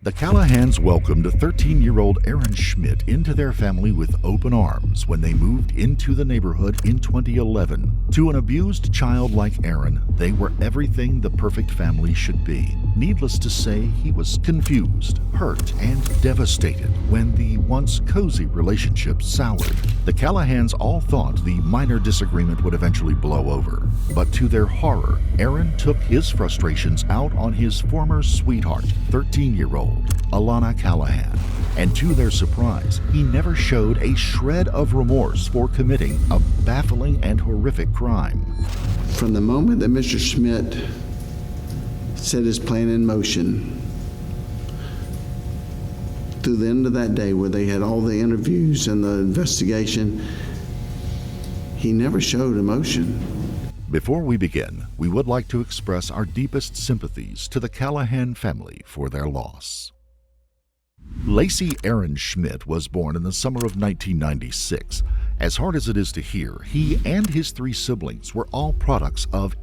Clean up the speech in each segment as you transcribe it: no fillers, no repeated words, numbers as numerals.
The Callahans welcomed 13-year-old Aaron Schmidt into their family with open arms when they moved into the neighborhood in 2011. To an abused child like Aaron, they were everything the perfect family should be. Needless to say, he was confused, hurt, and devastated when the once cozy relationship soured. The Callahans all thought the minor disagreement would eventually blow over, but to their horror, Aaron took his frustrations out on his former sweetheart, 13-year-old Alana Callahan, and to their surprise, he never showed a shred of remorse for committing a baffling and horrific crime. From the moment that Mr. Schmidt set his plan in motion, through the end of that day where they had all the interviews and the investigation, he never showed emotion. Before we begin, we would like to express our deepest sympathies to the Callahan family for their loss. Lacey Aaron Schmidt was born in the summer of 1996. As hard as it is to hear, he and his 3 siblings were all products of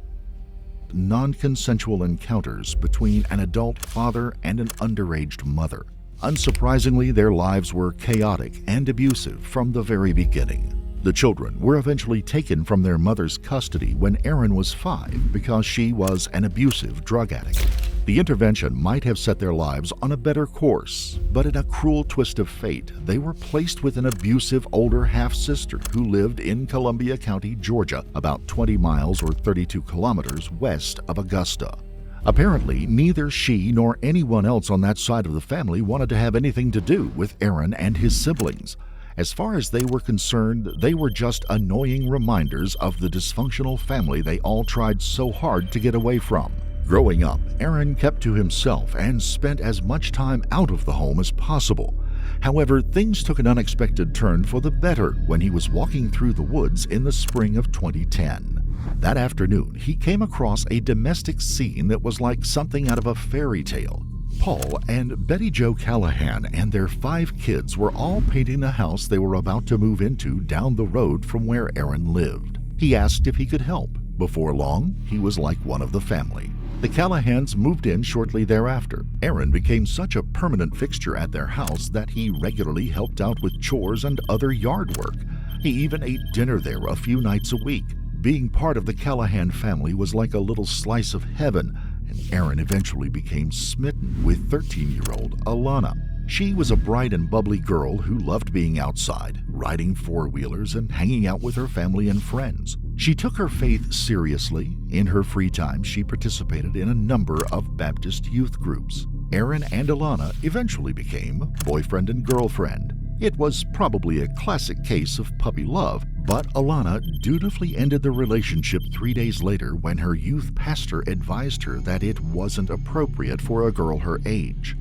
non-consensual encounters between an adult father and an underage mother. Unsurprisingly, their lives were chaotic and abusive from the very beginning. The children were eventually taken from their mother's custody when Aaron was 5 because she was an abusive drug addict. The intervention might have set their lives on a better course, but in a cruel twist of fate, they were placed with an abusive older half-sister who lived in Columbia County, Georgia, about 20 miles or 32 kilometers west of Augusta. Apparently, neither she nor anyone else on that side of the family wanted to have anything to do with Aaron and his siblings. As far as they were concerned, they were just annoying reminders of the dysfunctional family they all tried so hard to get away from. Growing up, Aaron kept to himself and spent as much time out of the home as possible. However, things took an unexpected turn for the better when he was walking through the woods in the spring of 2010. That afternoon, he came across a domestic scene that was like something out of a fairy tale. Paul and Betty Jo Callahan and their 5 kids were all painting the house they were about to move into down the road from where Aaron lived. He asked if he could help. Before long, he was like one of the family. The Callahans moved in shortly thereafter. Aaron became such a permanent fixture at their house that he regularly helped out with chores and other yard work. He even ate dinner there a few nights a week. Being part of the Callahan family was like a little slice of heaven, and Aaron eventually became smitten with 13-year-old Alana. She was a bright and bubbly girl who loved being outside, riding 4-wheelers, and hanging out with her family and friends. She took her faith seriously. In her free time, she participated in a number of Baptist youth groups. Aaron and Alana eventually became boyfriend and girlfriend. It was probably a classic case of puppy love, but Alana dutifully ended the relationship 3 days later when her youth pastor advised her that it wasn't appropriate for a girl her age.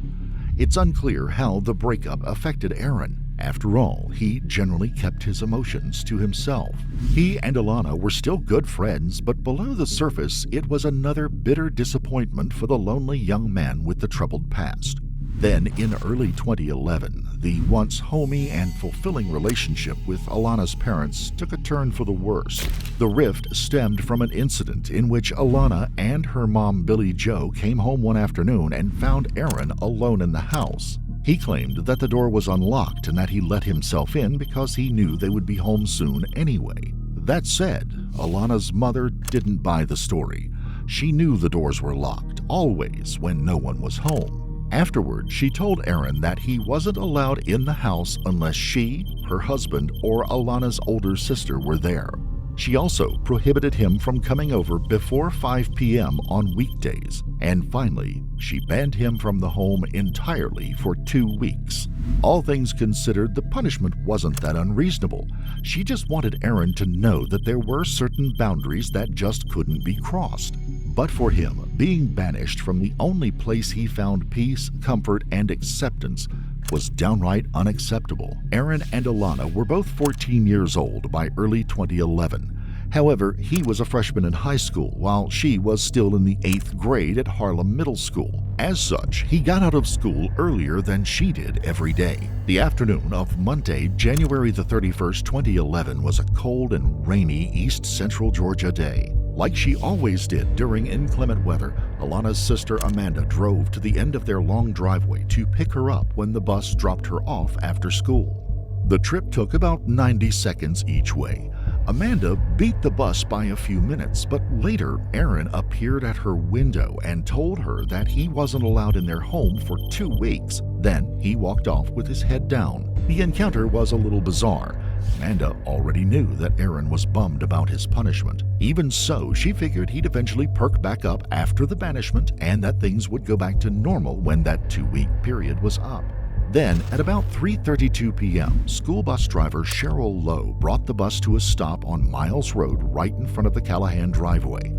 It's unclear how the breakup affected Aaron. After all, he generally kept his emotions to himself. He and Alana were still good friends, but below the surface, it was another bitter disappointment for the lonely young man with the troubled past. Then, in early 2011, the once homey and fulfilling relationship with Alana's parents took a turn for the worse. The rift stemmed from an incident in which Alana and her mom, Billy Jo, came home one afternoon and found Aaron alone in the house. He claimed that the door was unlocked and that he let himself in because he knew they would be home soon anyway. That said, Alana's mother didn't buy the story. She knew the doors were locked, always, when no one was home. Afterward, she told Aaron that he wasn't allowed in the house unless she, her husband, or Alana's older sister were there. She also prohibited him from coming over before 5 p.m. on weekdays. And finally, she banned him from the home entirely for 2 weeks. All things considered, the punishment wasn't that unreasonable. She just wanted Aaron to know that there were certain boundaries that just couldn't be crossed. But for him, being banished from the only place he found peace, comfort, and acceptance was downright unacceptable. Aaron and Alana were both 14 years old by early 2011. However, he was a freshman in high school while she was still in the 8th grade at Harlem Middle School. As such, he got out of school earlier than she did every day. The afternoon of Monday, January the 31st, 2011 was a cold and rainy East Central Georgia day. Like she always did during inclement weather, Alana's sister Amanda drove to the end of their long driveway to pick her up when the bus dropped her off after school. The trip took about 90 seconds each way. Amanda beat the bus by a few minutes, but later Aaron appeared at her window and told her that he wasn't allowed in their home for 2 weeks. Then he walked off with his head down. The encounter was a little bizarre. Amanda already knew that Aaron was bummed about his punishment. Even so, she figured he'd eventually perk back up after the banishment and that things would go back to normal when that 2-week period was up. Then, at about 3:32 p.m., school bus driver Cheryl Lowe brought the bus to a stop on Miles Road right in front of the Callahan driveway.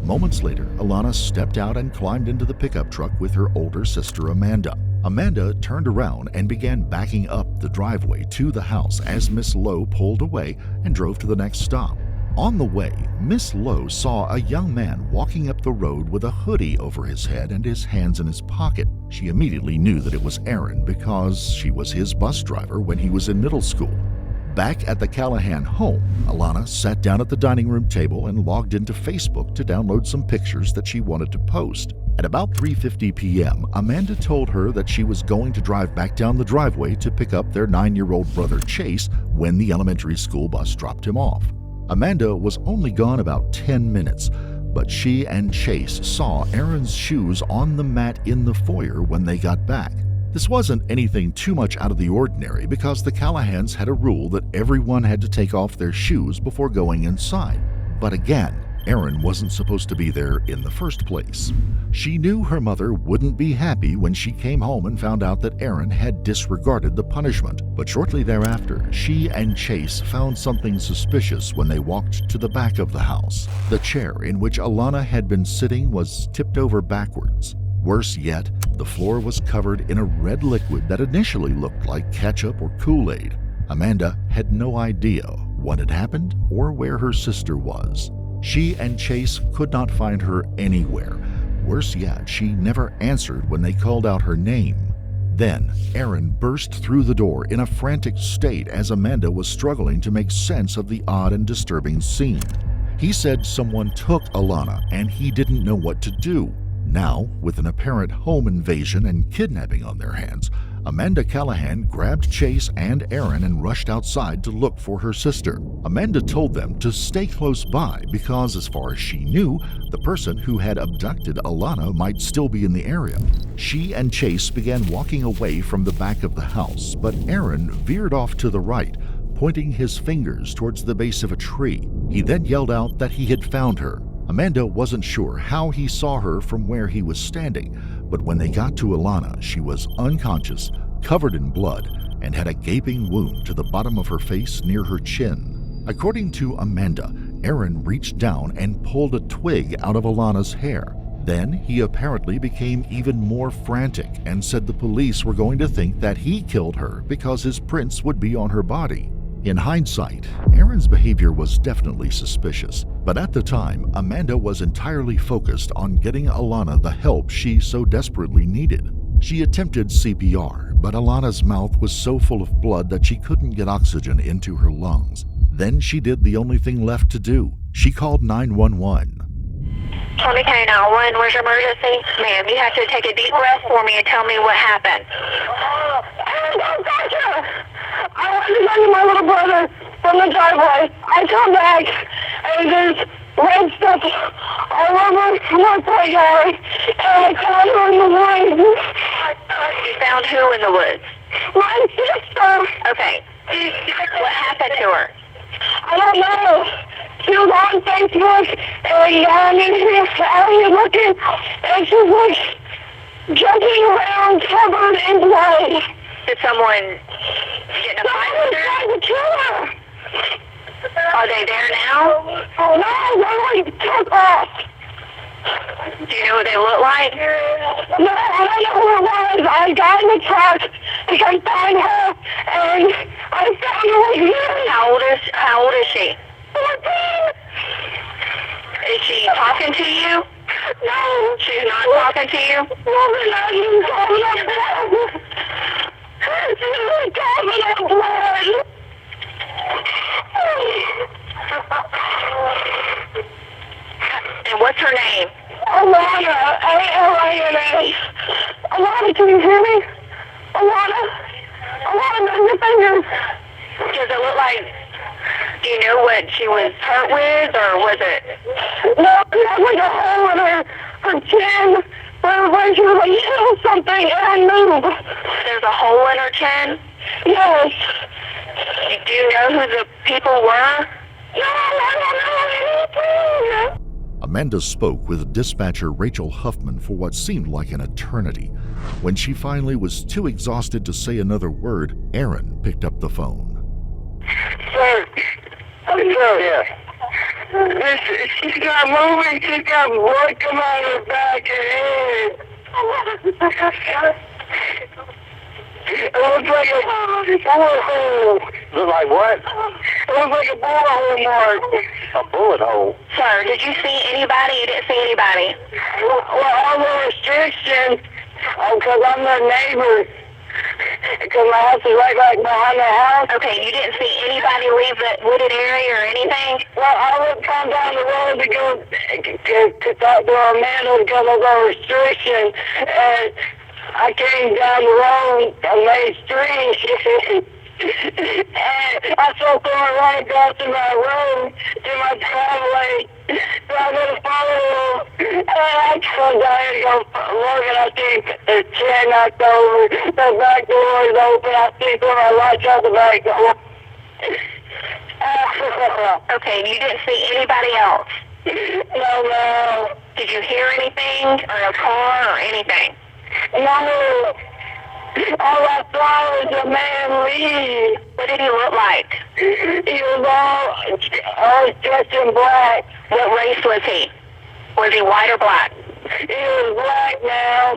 Moments later, Alana stepped out and climbed into the pickup truck with her older sister Amanda. Amanda turned around and began backing up the driveway to the house as Miss Lowe pulled away and drove to the next stop. On the way, Miss Lowe saw a young man walking up the road with a hoodie over his head and his hands in his pocket. She immediately knew that it was Aaron because she was his bus driver when he was in middle school. Back at the Callahan home, Alana sat down at the dining room table and logged into Facebook to download some pictures that she wanted to post. At about 3:50 p.m., Amanda told her that she was going to drive back down the driveway to pick up their 9-year-old brother Chase when the elementary school bus dropped him off. Amanda was only gone about 10 minutes, but she and Chase saw Aaron's shoes on the mat in the foyer when they got back. This wasn't anything too much out of the ordinary because the Callahans had a rule that everyone had to take off their shoes before going inside. But again, Aaron wasn't supposed to be there in the first place. She knew her mother wouldn't be happy when she came home and found out that Aaron had disregarded the punishment, but shortly thereafter, she and Chase found something suspicious when they walked to the back of the house. The chair in which Alana had been sitting was tipped over backwards. Worse yet, the floor was covered in a red liquid that initially looked like ketchup or Kool-Aid. Amanda had no idea what had happened or where her sister was. She and Chase could not find her anywhere. Worse yet, she never answered when they called out her name. Then, Aaron burst through the door in a frantic state as Amanda was struggling to make sense of the odd and disturbing scene. He said someone took Alana and he didn't know what to do. Now, with an apparent home invasion and kidnapping on their hands, Amanda Callahan grabbed Chase and Aaron and rushed outside to look for her sister. Amanda told them to stay close by because, as far as she knew, the person who had abducted Alana might still be in the area. She and Chase began walking away from the back of the house, but Aaron veered off to the right, pointing his fingers towards the base of a tree. He then yelled out that he had found her. Amanda wasn't sure how he saw her from where he was standing, but when they got to Alana, she was unconscious, covered in blood, and had a gaping wound to the bottom of her face near her chin. According to Amanda, Aaron reached down and pulled a twig out of Alana's hair. Then he apparently became even more frantic and said the police were going to think that he killed her because his prints would be on her body. In hindsight, Aaron's behavior was definitely suspicious, but at the time, Amanda was entirely focused on getting Alana the help she so desperately needed. She attempted CPR, but Alana's mouth was so full of blood that she couldn't get oxygen into her lungs. Then she did the only thing left to do. She called 911. 20K 911, where's your emergency? Ma'am, you have to take a deep breath for me and tell me what happened. I went to get my little brother from the driveway. I come back, and there's red stuff all over my playground, and I found her in the woods. You found who in the woods? My sister. Okay. What happened to her? I don't know. She was on Facebook, and I'm in here looking, and she's like jumping around covered in blood. Did someone get in a fight with her? Tried to kill her. Are they there now? No, they like took off. Do you know what they look like? No, I don't know who it was. I got in the truck to come find her, and I found her like this. How old is she? 14. Is she talking to you? No. She's not talking to you? No, they're not even talking about blood. She's talking about blood. lot of your fingers. Does it look like, do you know what she was hurt with, or was it? No, it had like a hole in her chin where she was like, hit with something and I moved. There's a hole in her chin? Yes. Do you know who the people were? No, I don't know anything. Amanda spoke with dispatcher Rachel Huffman for what seemed like an eternity. When she finally was too exhausted to say another word, Aaron picked up the phone. Sir, she's got moving, she's got blood coming out of her back and head. It looks like a bullet hole. Look like what? It looks like a bullet hole mark. A bullet hole. Sir, did you see anybody? You didn't see anybody? Well, all the restrictions, because I'm their neighbor. Because my house is right behind the house. Okay, you didn't see anybody leave the wooded area or anything? Well, I would come down the road to go to talk to Amanda because of the restriction. And I came down the road on Main Street. And I saw someone run across to my road, to my driveway. So I'm going to follow him. And I come down here to go look, and I see the chair knocked over. The back door is open. I see someone watch out the back door. Okay, you didn't see anybody else? No. Did you hear anything, or a car, or anything? No. All I saw was a man leave. What did he look like? He was all dressed in black. What race was he? Was he white or black? He was black now.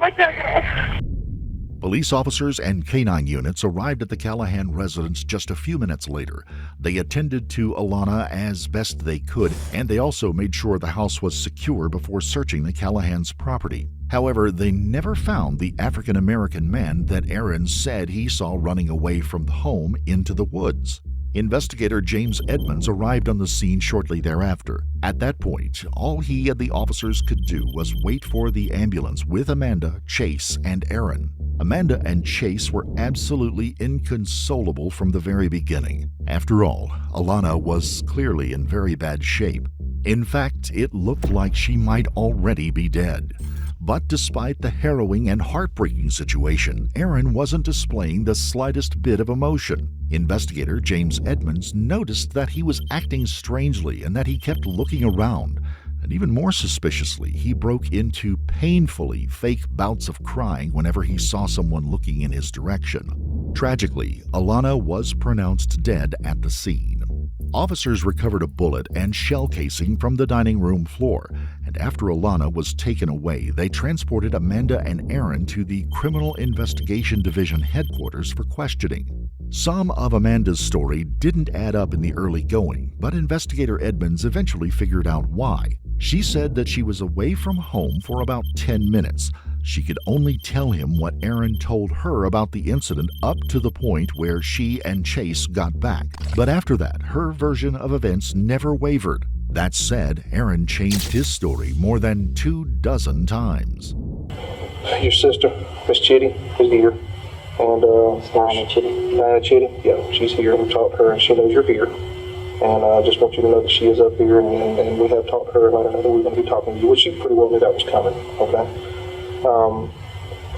Police officers and canine units arrived at the Callahan residence just a few minutes later. They attended to Alana as best they could, and they also made sure the house was secure before searching the Callahan's property. However, they never found the African-American man that Aaron said he saw running away from the home into the woods. Investigator James Edmonds arrived on the scene shortly thereafter. At that point, all he and the officers could do was wait for the ambulance with Amanda, Chase, and Aaron. Amanda and Chase were absolutely inconsolable from the very beginning. After all, Alana was clearly in very bad shape. In fact, it looked like she might already be dead. But despite the harrowing and heartbreaking situation, Aaron wasn't displaying the slightest bit of emotion. Investigator James Edmonds noticed that he was acting strangely and that he kept looking around. And even more suspiciously, he broke into painfully fake bouts of crying whenever he saw someone looking in his direction. Tragically, Alana was pronounced dead at the scene. Officers recovered a bullet and shell casing from the dining room floor, and after Alana was taken away, they transported Amanda and Aaron to the Criminal Investigation Division headquarters for questioning. Some of Amanda's story didn't add up in the early going, but investigator Edmonds eventually figured out why. She said that she was away from home for about 10 minutes. She could only tell him what Aaron told her about the incident up to the point where she and Chase got back. But after that, her version of events never wavered. That said, Aaron changed his story more than 24 times. Your sister, Miss Chitty, is here. And, Diana Chitty? Diana Chitty, yeah, she's here. We talked to her and she knows you're here. And I just want you to know that she is up here and we have talked to her and let her know that we're going to be talking to you, which she pretty well knew that was coming, okay?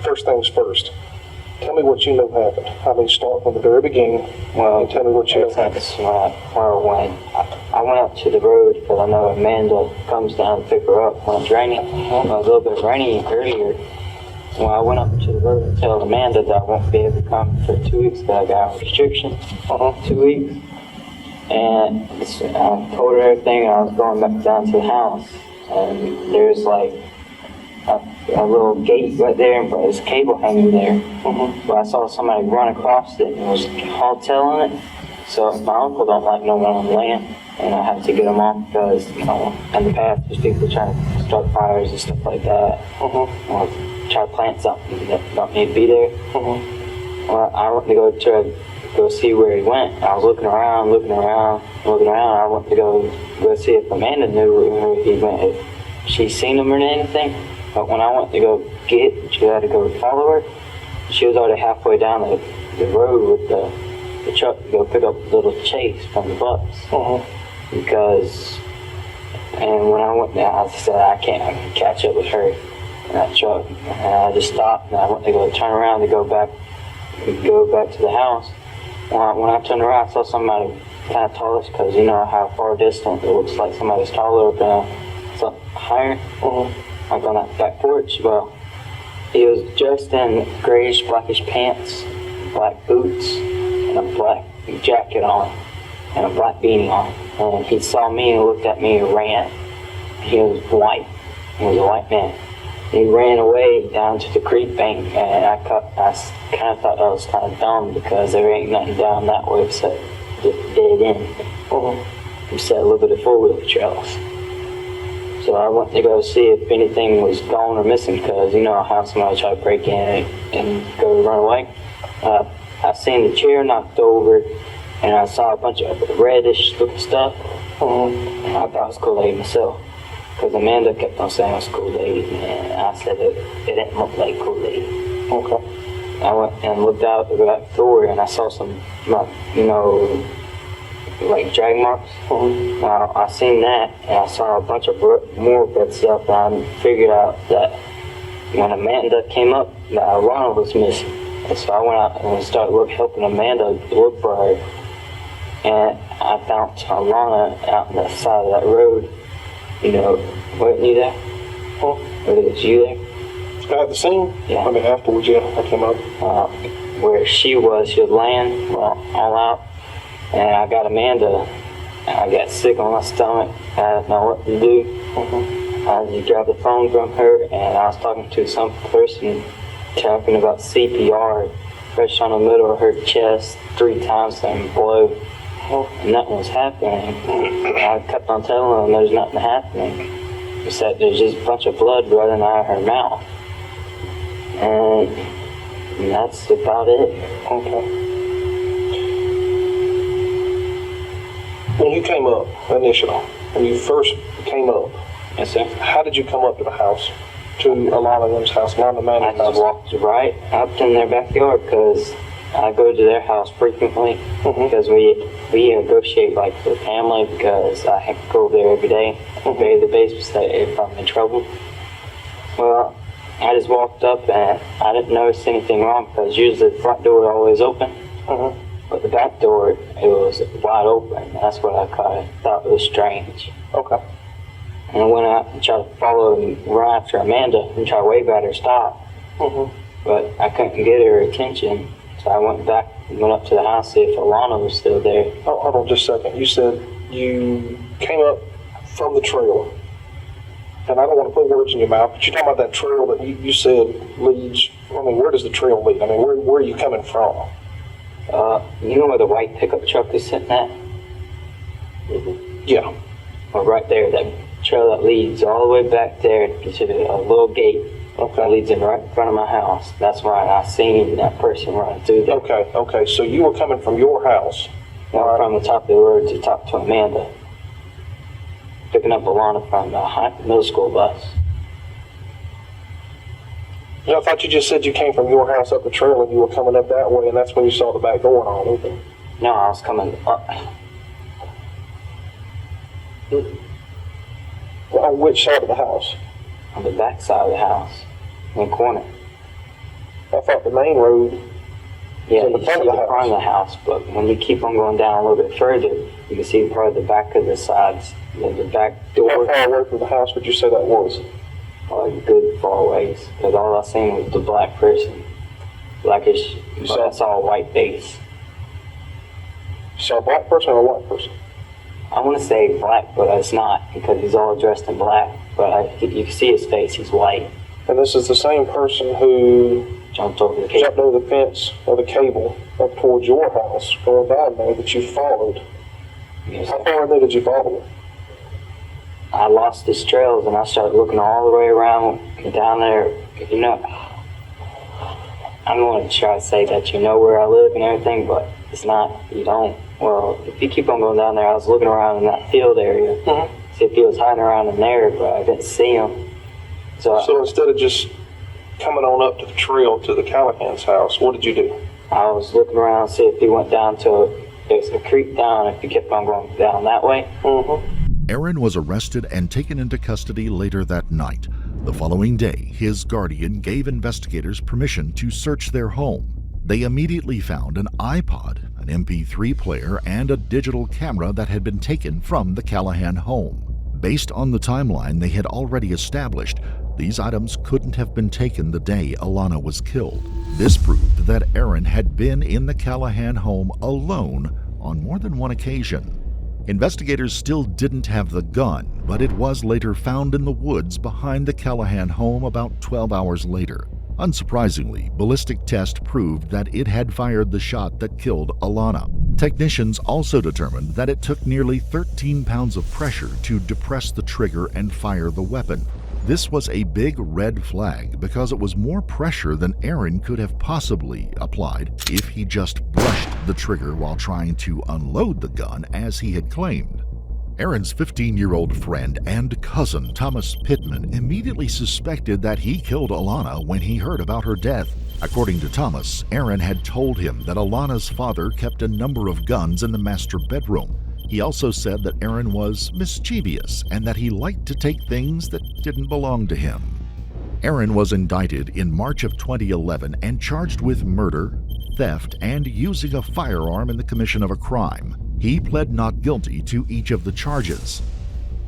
First things first, tell me what you know happened. I mean, start from the very beginning. Well, tell me what you know happened. That's where I went up to the road because I know Amanda comes down to pick her up when it's raining. It was a little bit rainy earlier. Well, I went up to the road and told Amanda that I won't be able to come for 2 weeks because I got a restriction. 2 weeks. And I told her everything, and I was going back down to the house. And there's like a little gate right there, but there's a cable hanging there. But I saw somebody run across it and was hardtailing it. So my uncle don't like no one on land, and I have to get him off because, you know, in the past there's people trying to start fires and stuff like that. Or try to plant something that don't need to be there. Well, I went to go see where he went. I was looking around. I went to go see if Amanda knew where he went. If she seen him or anything. But when I went to go she had to go follow her. she was already halfway down the road with the truck to go pick up little Chase from the bus. Because, and when I went down, I said, I can't catch up with her in that truck. And I just stopped, and I went to go turn around to go back to the house. When I turned around, I saw somebody kind of tallish, because you know how far distant it looks like somebody's taller up in higher, like on that back porch. Well, he was dressed in grayish, blackish pants, black boots, and a black jacket on, and a black beanie on. And he saw me and looked at me and ran. He was white. He was a white man. He ran away down to the creek bank, and I kind of thought that was kind of dumb, because there ain't nothing down that way except the dead end. Except a little bit of four-wheeler trails. So I went to go see if anything was gone or missing, because you know how somebody tried to break in and go run away. I seen the chair knocked over, and I saw a bunch of reddish looking stuff. I thought it was Kool-Aid myself, because Amanda kept on saying it was Kool-Aid, and I said it didn't look like Kool-Aid. I went and looked out the back door, and I saw some, you know, like drag marks. Well, I seen that, and I saw a bunch of more red stuff, and I figured out that when Amanda came up, that Alana was missing. And so I went out and started helping Amanda look for her, and I found Alana out on the side of that road. You know, weren't you there? Or was you there? At the scene? Yeah. I mean, afterwards, yeah, I came up. Where she was laying, all out. And I got Amanda, and I got sick on my stomach. I didn't know what to do. I just grabbed the phone from her, and I was talking to some person talking about CPR, fresh on the middle of her chest 3 times and blow. And nothing was happening. I kept on telling them there's nothing happening, except there's just a bunch of blood running out of her mouth. And that's about it. When you came up initially, when you first came up, Yes, sir. how did you come up to the house? To Alana and them's house, Alana and I Amanda's just house? walked right up in their backyard, because I go to their house frequently, because we negotiate like the family, because I have to go there every day and pay the babysitter if I'm in trouble. Well, I just walked up, and I didn't notice anything wrong, because usually the front door is always open. But the back door, it was wide open. That's what I kind of thought was strange. Okay. And I went out and tried to follow and run after Amanda and try to wave at her stop. But I couldn't get her attention. So I went up to the house to see if Alana was still there. Oh, hold on just a second. You said you came up from the trail. And I don't want to put words in your mouth, but you're talking about that trail that you said leads. I mean, where does the trail lead? I mean, where are you coming from? You know where the white pickup truck is sitting at? Yeah. Well, right there, that trail that leads all the way back there to a little gate. That leads in right in front of my house. That's why I seen that person running through there. Okay. So you were coming from your house. From the top of the road to talk to Amanda. Picking up Alana from the middle school bus. Yeah, I thought you just said you came from your house up the trail and you were coming up that way, and that's when you saw the back door all open. No, I was coming up. Well, on which side of the house? On the back side of the house, in the corner. I thought the main road. Yeah, in the you front see of the the front of house. the house, but when you keep on going down a little bit further, you can see part of the back of the sides, the back How door. far away from the house would you say that was? A good far ways, because all I seen was the black person, blackish. But I saw a white base. You saw a black person or a white person? I want to say black, but it's not, because he's all dressed in black. But you can see his face; he's white. And this is the same person who Jumped over the jumped cable. over the fence or the cable up towards your house, going down there that you followed. Yes, How sir. far in there did you follow? I lost his trails, and I started looking all the way around down there. You know, I'm going to try to say that you know where I live and everything, but it's not. You don't. Well, if you keep on going down there, I was looking around in that field area, see if he was hiding around in there, but I didn't see him. So So instead of just coming on up to the trail to the Callahan's house, what did you do? I was looking around to see if he went down to, there's a creek down, if he kept on going down that way. Aaron was arrested and taken into custody later that night. The following day, his guardian gave investigators permission to search their home. They immediately found an iPod, an MP3 player, and a digital camera that had been taken from the Callahan home. Based on the timeline they had already established, these items couldn't have been taken the day Alana was killed. This proved that Aaron had been in the Callahan home alone on more than one occasion. Investigators still didn't have the gun, but it was later found in the woods behind the Callahan home about 12 hours later. Unsurprisingly, ballistic test proved that it had fired the shot that killed Alana. Technicians also determined that it took nearly 13 pounds of pressure to depress the trigger and fire the weapon. This was a big red flag because it was more pressure than Aaron could have possibly applied if he just brushed the trigger while trying to unload the gun as he had claimed. Aaron's 15-year-old friend and cousin, Thomas Pittman, immediately suspected that he killed Alana when he heard about her death. According to Thomas, Aaron had told him that Alana's father kept a number of guns in the master bedroom. He also said that Aaron was mischievous and that he liked to take things that didn't belong to him. Aaron was indicted in March of 2011 and charged with murder, theft, and using a firearm in the commission of a crime. He pled not guilty to each of the charges.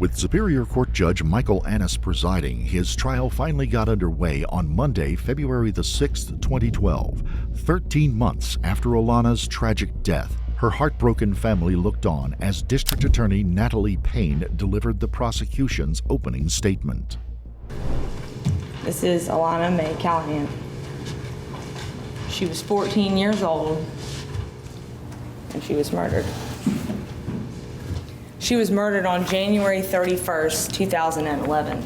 With Superior Court Judge Michael Annis presiding, his trial finally got underway on Monday, February the 6th, 2012, 13 months after Alana's tragic death. Her heartbroken family looked on as District Attorney Natalie Payne delivered the prosecution's opening statement. This is Alana Mae Callahan. She was 14 years old and she was murdered. She was murdered on January 31st, 2011.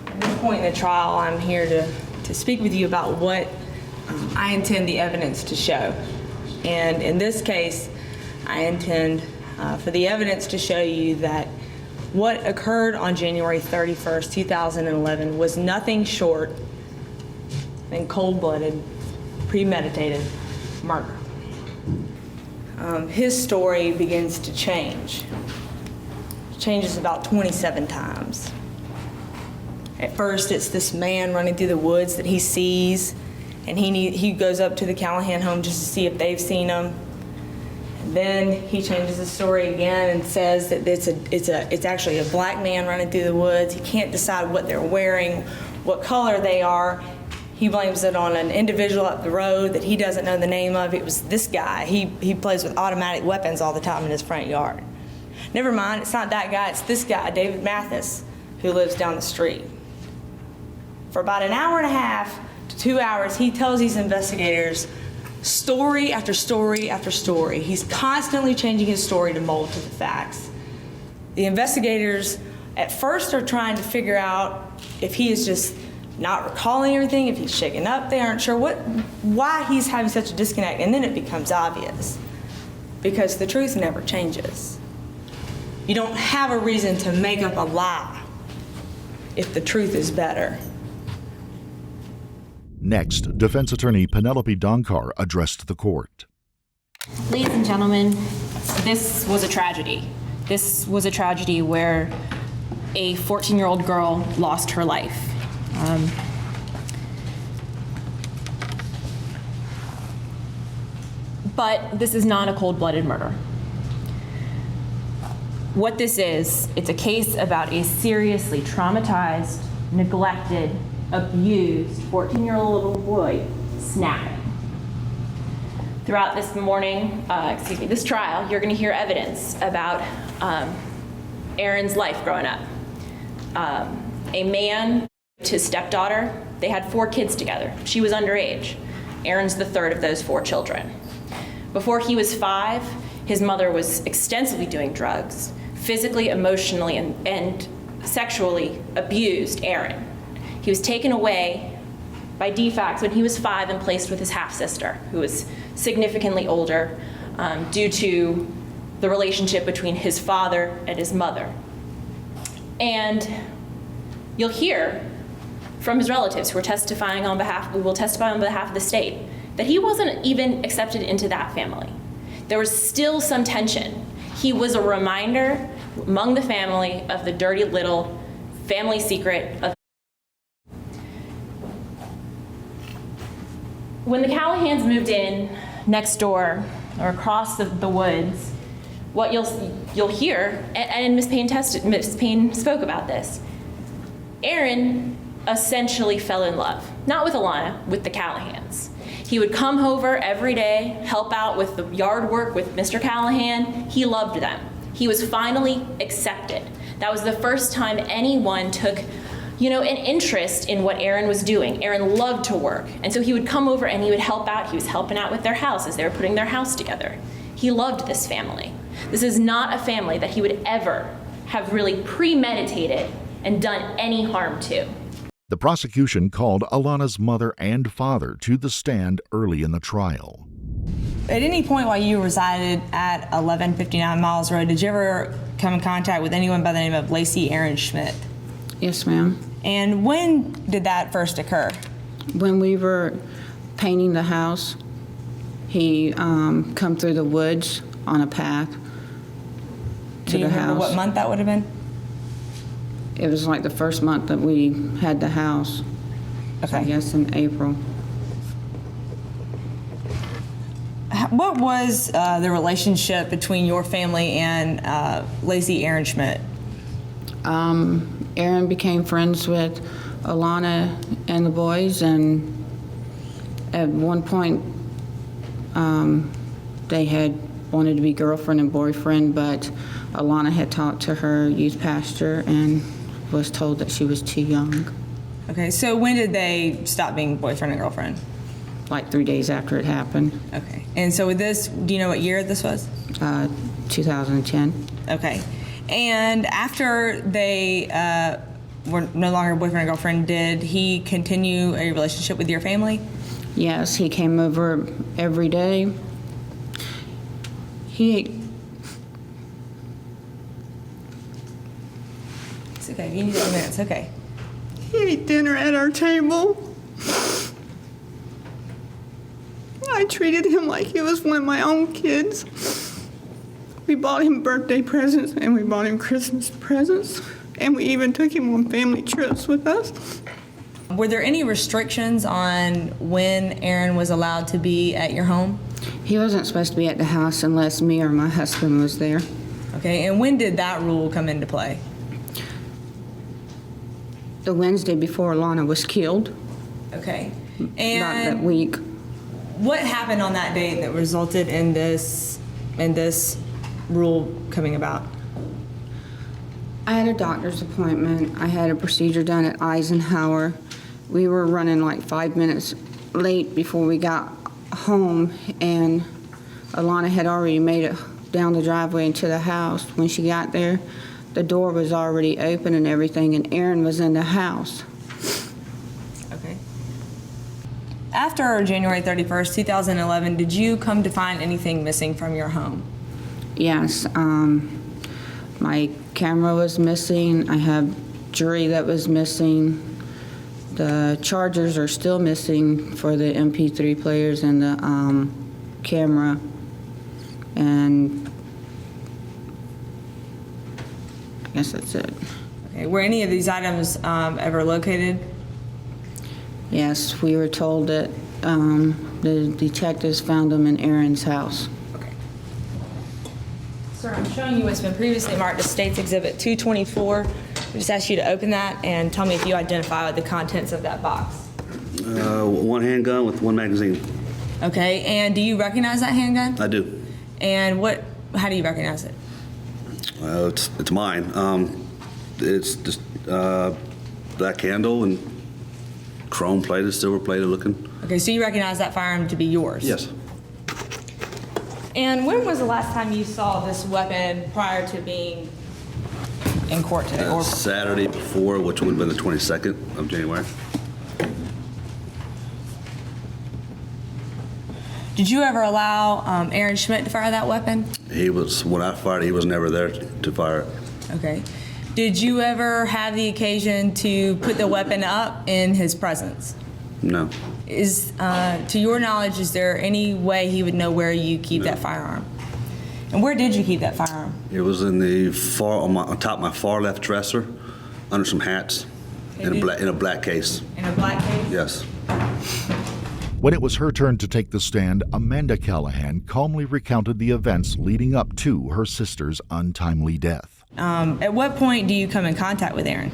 At this point in the trial, I'm here to speak with you about what I intend the evidence to show. And in this case, I intend for the evidence to show you that what occurred on January 31st, 2011 was nothing short than cold-blooded, premeditated murder. His story begins to change. It changes about 27 times. At first, it's this man running through the woods that he sees, and he goes up to the Callahan home just to see if they've seen him. And then he changes the story again and says that it's actually a black man running through the woods. He can't decide what they're wearing, what color they are. He blames it on an individual up the road that he doesn't know the name of. It was this guy. He plays with automatic weapons all the time in his front yard. Never mind, it's not that guy, it's this guy, David Mathis, who lives down the street. For about an hour and a half to 2 hours, he tells these investigators story after story after story. He's constantly changing his story to mold to the facts. The investigators at first are trying to figure out if he is just not recalling everything, if he's shaken up. They aren't sure why he's having such a disconnect, and then it becomes obvious because the truth never changes. You don't have a reason to make up a lie if the truth is better. Next, defense attorney Penelope Donkar addressed the court. Ladies and gentlemen, this was a tragedy. This was a tragedy where a 14-year-old girl lost her life. But this is not a cold-blooded murder. What this is, it's a case about a seriously traumatized, neglected, abused 14-year-old little boy snapping. Throughout this this trial, you're going to hear evidence about Aaron's life growing up. A man, his stepdaughter, they had 4 kids together. She was underage. Aaron's the third of those 4 children. Before he was 5, his mother was extensively doing drugs, physically, emotionally, and sexually abused Aaron. He was taken away by DFACS when he was 5 and placed with his half-sister, who was significantly older, due to the relationship between his father and his mother. And you'll hear from his relatives who were testifying on behalf, we will testify on behalf of the state, that he wasn't even accepted into that family. There was still some tension. He was a reminder among the family of the dirty little family secret of. When the Callahans moved in next door or across the woods, what you'll hear, and Ms. Payne spoke about this, Aaron essentially fell in love, not with Alana, with the Callahans. He would come over every day, help out with the yard work with Mr. Callahan. He loved them. He was finally accepted. That was the first time anyone took, an interest in what Aaron was doing. Aaron loved to work, and so he would come over and he would help out. He was helping out with their house as they were putting their house together. He loved this family. This is not a family that he would ever have really premeditated and done any harm to. The prosecution called Alana's mother and father to the stand early in the trial. At any point while you resided at 1159 Miles Road, did you ever come in contact with anyone by the name of Lacey Aaron Schmidt? Yes, ma'am. And when did that first occur? When we were painting the house, he come through the woods on a path to the house. Do you remember what month that would have been? It was like the first month that we had the house. Okay. So I guess in April. What was the relationship between your family and Lacey Aaron Schmidt? Aaron became friends with Alana and the boys, and at one point they had wanted to be girlfriend and boyfriend, but Alana had talked to her youth pastor and was told that she was too young. Okay, so when did they stop being boyfriend and girlfriend? Like 3 days after it happened. Okay, and so with this, do you know what year this was? 2010. Okay, and after they were no longer boyfriend and girlfriend, did he continue a relationship with your family? Yes, he came over every day. It's okay, you need a minute, it's okay. He ate dinner at our table. I treated him like he was one of my own kids. We bought him birthday presents and we bought him Christmas presents, and we even took him on family trips with us. Were there any restrictions on when Aaron was allowed to be at your home? He wasn't supposed to be at the house unless me or my husband was there. Okay, and when did that rule come into play? The Wednesday before Alana was killed. Okay, About and that week. what happened on that date that resulted in this rule coming about? I had a doctor's appointment. I had a procedure done at Eisenhower. We were running like 5 minutes late before we got home, and Alana had already made it down the driveway into the house. When she got there, the door was already open and everything, and Aaron was in the house. Okay. After January 31st, 2011, did you come to find anything missing from your home? Yes, my camera was missing. I have jewelry that was missing. The chargers are still missing for the MP3 players and the camera. And I guess that's it. Okay. Were any of these items ever located? Yes, we were told that the detectives found them in Aaron's house. Sir, I'm showing you what's been previously marked as State's Exhibit 224. I just asked you to open that and tell me if you identify the contents of that box. One handgun with one magazine. Okay, and do you recognize that handgun? I do. And how do you recognize it? It's mine. It's just black handle and chrome plated, silver plated looking. Okay, so you recognize that firearm to be yours? Yes. And when was the last time you saw this weapon prior to being in court today? Or Saturday before, which would have been the 22nd of January. did you ever allow Aaron Schmidt to fire that weapon? When I fired, he was never there to fire it. Okay. Did you ever have the occasion to put the weapon up in his presence? No. To your knowledge, is there any way he would know where you keep that firearm? And where did you keep that firearm? It was in the on top of my far left dresser, under some hats, in a black case. In a black case? Yes. When it was her turn to take the stand, Amanda Callahan calmly recounted the events leading up to her sister's untimely death. At what point do you come in contact with Aaron?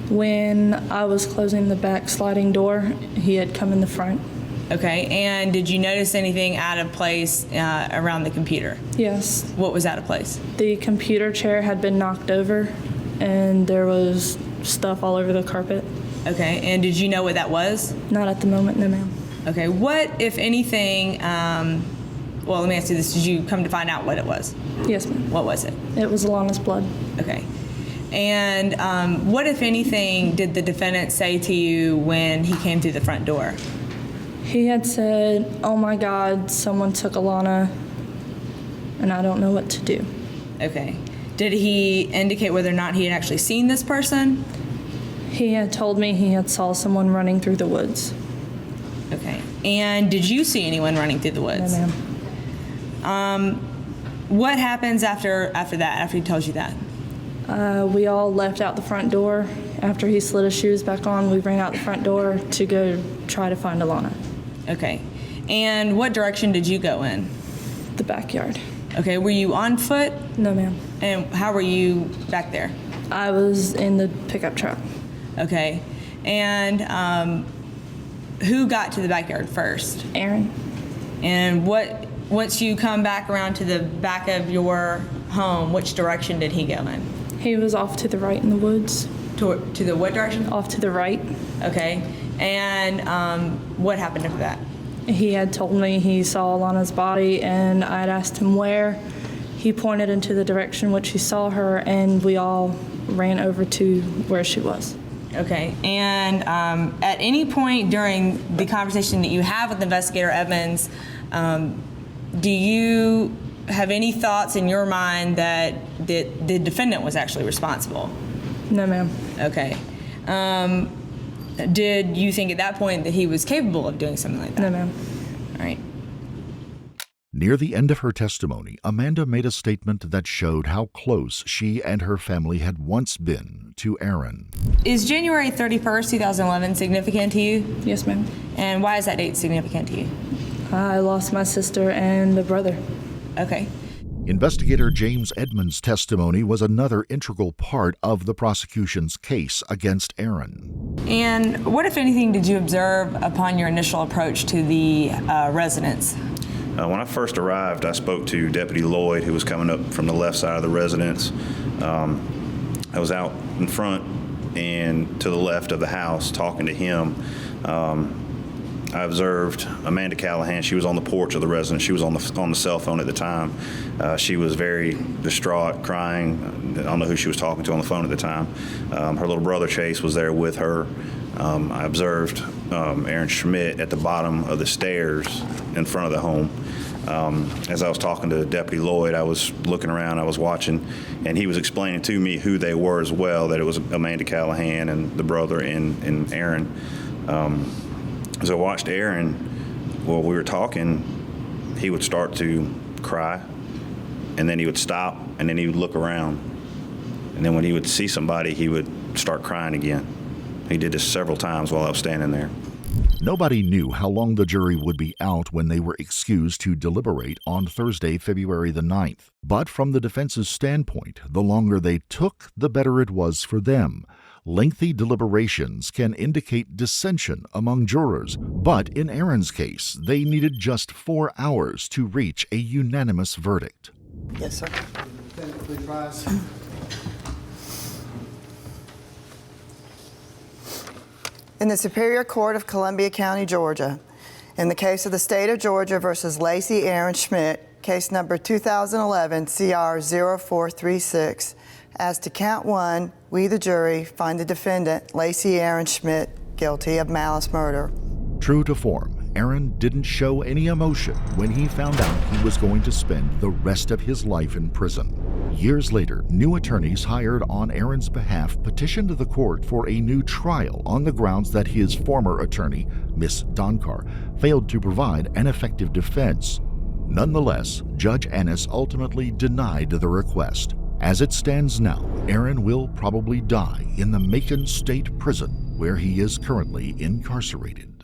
When I was closing the back sliding door, he had come in the front. Okay, and did you notice anything out of place around the computer? Yes. What was out of place? The computer chair had been knocked over, and there was stuff all over the carpet. Okay, and did you know what that was? Not at the moment, no ma'am. Okay, what, if anything, well, let me ask you this, did you come to find out what it was? Yes, ma'am. What was it? It was Alana's blood. Okay. And what, if anything, did the defendant say to you when he came through the front door? He had said, "Oh my God, someone took Alana, and I don't know what to do." Okay. Did he indicate whether or not he had actually seen this person? He had told me he had saw someone running through the woods. Okay. And did you see anyone running through the woods? No, ma'am. What happens after that, after he tells you that? We all left out the front door. After he slid his shoes back on, we ran out the front door to go try to find Alana. Okay. And what direction did you go in? The backyard. Okay. Were you on foot? No, ma'am. And how were you back there? I was in the pickup truck. Okay. And who got to the backyard first? Aaron. And once you come back around to the back of your home, which direction did he go in? He was off to the right in the woods. To the what direction? Off to the right. Okay. And what happened after that? He had told me he saw Alana's body, and I had asked him where. He pointed into the direction which he saw her, and we all ran over to where she was. Okay. And at any point during the conversation that you have with Investigator Evans, do you have any thoughts in your mind that the defendant was actually responsible? No, ma'am. Okay. Did you think at that point that he was capable of doing something like that? No, ma'am. All right. Near the end of her testimony, Amanda made a statement that showed how close she and her family had once been to Aaron. Is January 31st, 2011 significant to you? Yes, ma'am. And why is that date significant to you? I lost my sister and a brother. Okay. Investigator James Edmonds' testimony was another integral part of the prosecution's case against Aaron. And what, if anything, did you observe upon your initial approach to the residence? When I first arrived, I spoke to Deputy Lloyd, who was coming up from the left side of the residence. I was out in front and to the left of the house talking to him. I observed Amanda Callahan. She was on the porch of the residence. She was on the cell phone at the time. She was very distraught, crying. I don't know who she was talking to on the phone at the time. Her little brother Chase was there with her. I observed Aaron Schmidt at the bottom of the stairs in front of the home. As I was talking to Deputy Lloyd, I was looking around, I was watching, and he was explaining to me who they were as well, that it was Amanda Callahan and the brother and Aaron. As I watched Aaron, while we were talking, he would start to cry, and then he would stop, and then he would look around. And then when he would see somebody, he would start crying again. He did this several times while I was standing there. Nobody knew how long the jury would be out when they were excused to deliberate on Thursday, February the 9th. But from the defense's standpoint, the longer they took, the better it was for them. Lengthy deliberations can indicate dissension among jurors, but in Aaron's case, they needed just 4 hours to reach a unanimous verdict. Yes, sir. Please rise. In the Superior Court of Columbia County, Georgia, in the case of the State of Georgia versus Lacey Aaron Schmidt, case number 2011 CR 0436, as to count 1, we, the jury, find the defendant, Lacey Aaron Schmidt, guilty of malice murder. True to form, Aaron didn't show any emotion when he found out he was going to spend the rest of his life in prison. Years later, new attorneys hired on Aaron's behalf petitioned the court for a new trial on the grounds that his former attorney, Miss Donkar, failed to provide an effective defense. Nonetheless, Judge Ennis ultimately denied the request. As it stands now, Aaron will probably die in the Macon State Prison, where he is currently incarcerated.